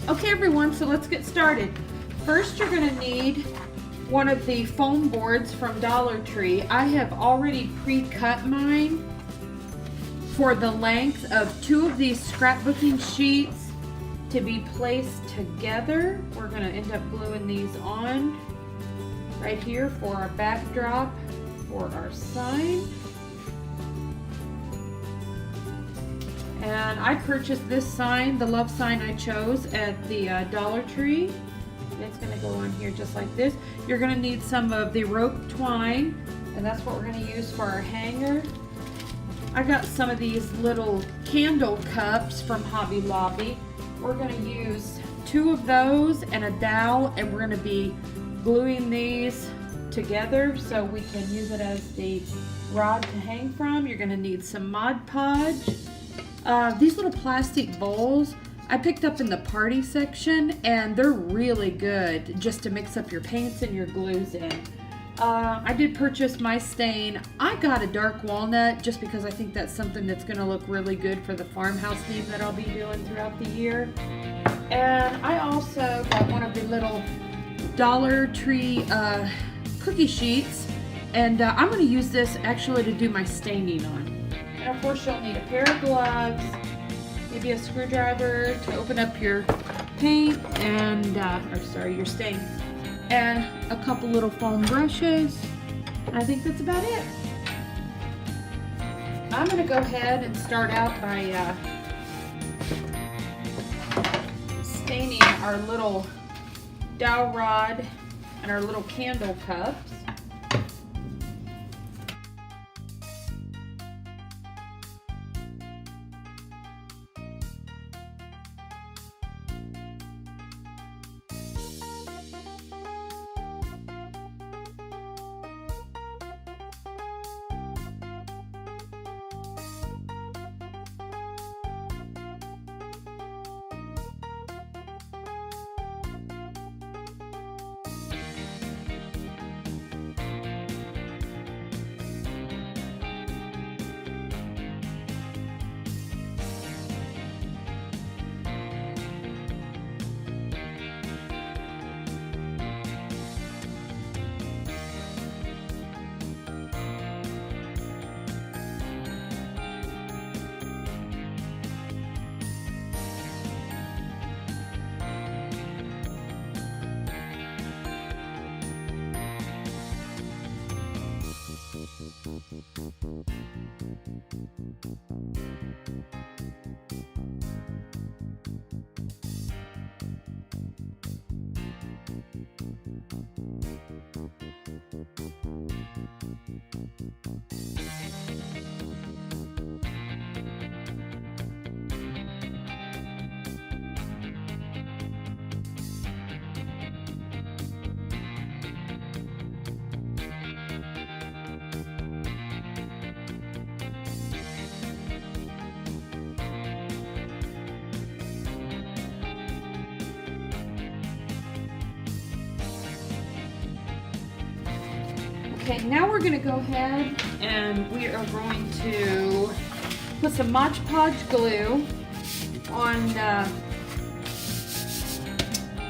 Okay everyone, so let's get started. First you're going to need one of the foam boards from Dollar Tree. I have already pre-cut mine for the length of 2 of these scrapbooking sheets to be placed together. We're going to end up gluing these on right here for our backdrop for our sign. And I purchased this sign, the love sign I chose at the Dollar Tree. It's going to go on here just like this. You're going to need some of the rope twine, and that's what we're going to use for our hanger. I got some of these little candle cups from Hobby Lobby. We're going to use 2 of those and a dowel, and we're going to be gluing these together so we can use it as the rod to hang from. You're going to need some Mod Podge. These little plastic bowls I picked up in the party section, and they're really good just to mix up your paints and your glues in. I did purchase my stain. I got a dark walnut just because I think that's something that's going to look really good for the farmhouse theme that I'll be doing throughout the year. And I also got one of the little Dollar Tree cookie sheets, and I'm going to use this actually to do my staining on. And of course you'll need a pair of gloves, maybe a screwdriver to open up your paint and, your stain, and a couple little foam brushes. I think that's about it. I'm going to go ahead and start out by staining our little dowel rod and our little candle cups. Okay, now we're going to go ahead and we are going to put some Mod Podge glue on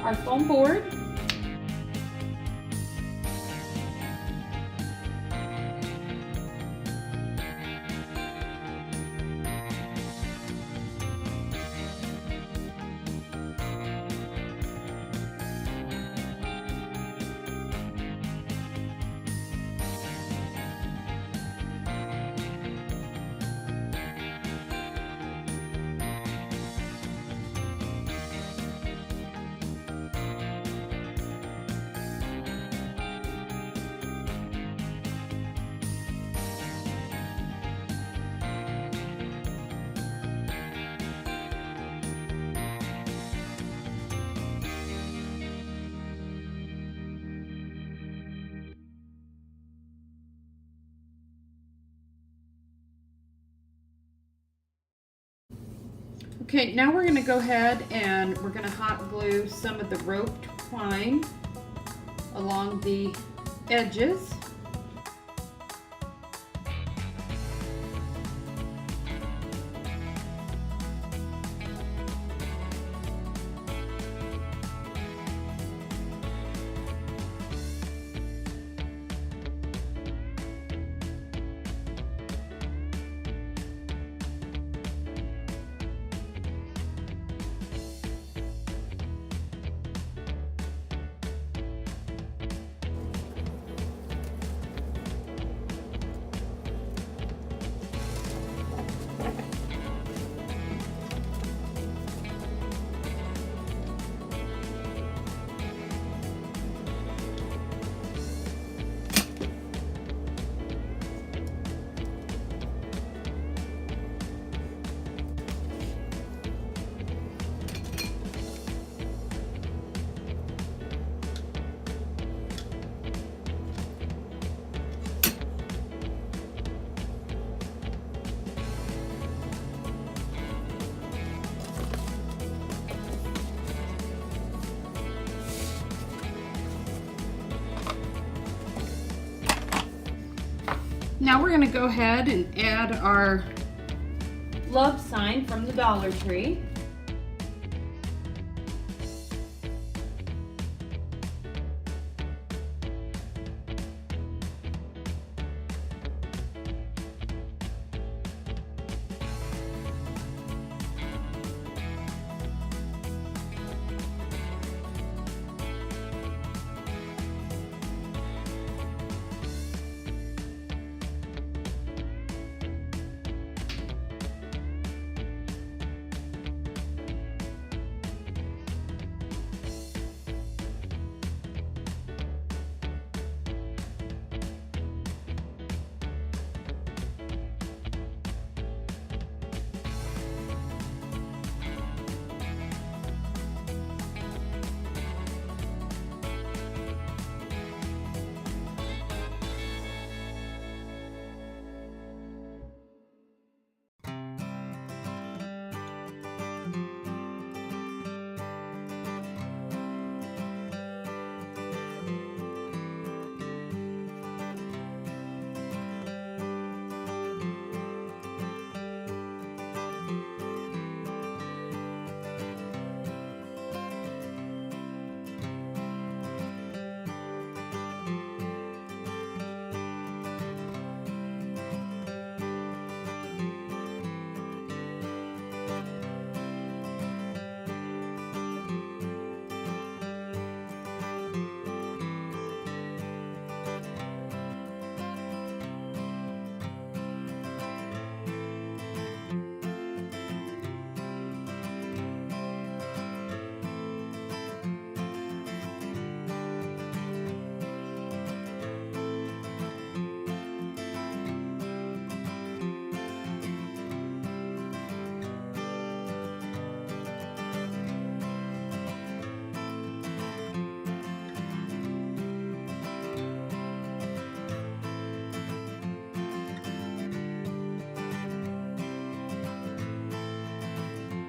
our foam board. Okay, now we're going to go ahead and we're going to hot glue some of the rope twine along the edges. Now we're going to go ahead and add our love sign from the Dollar Tree.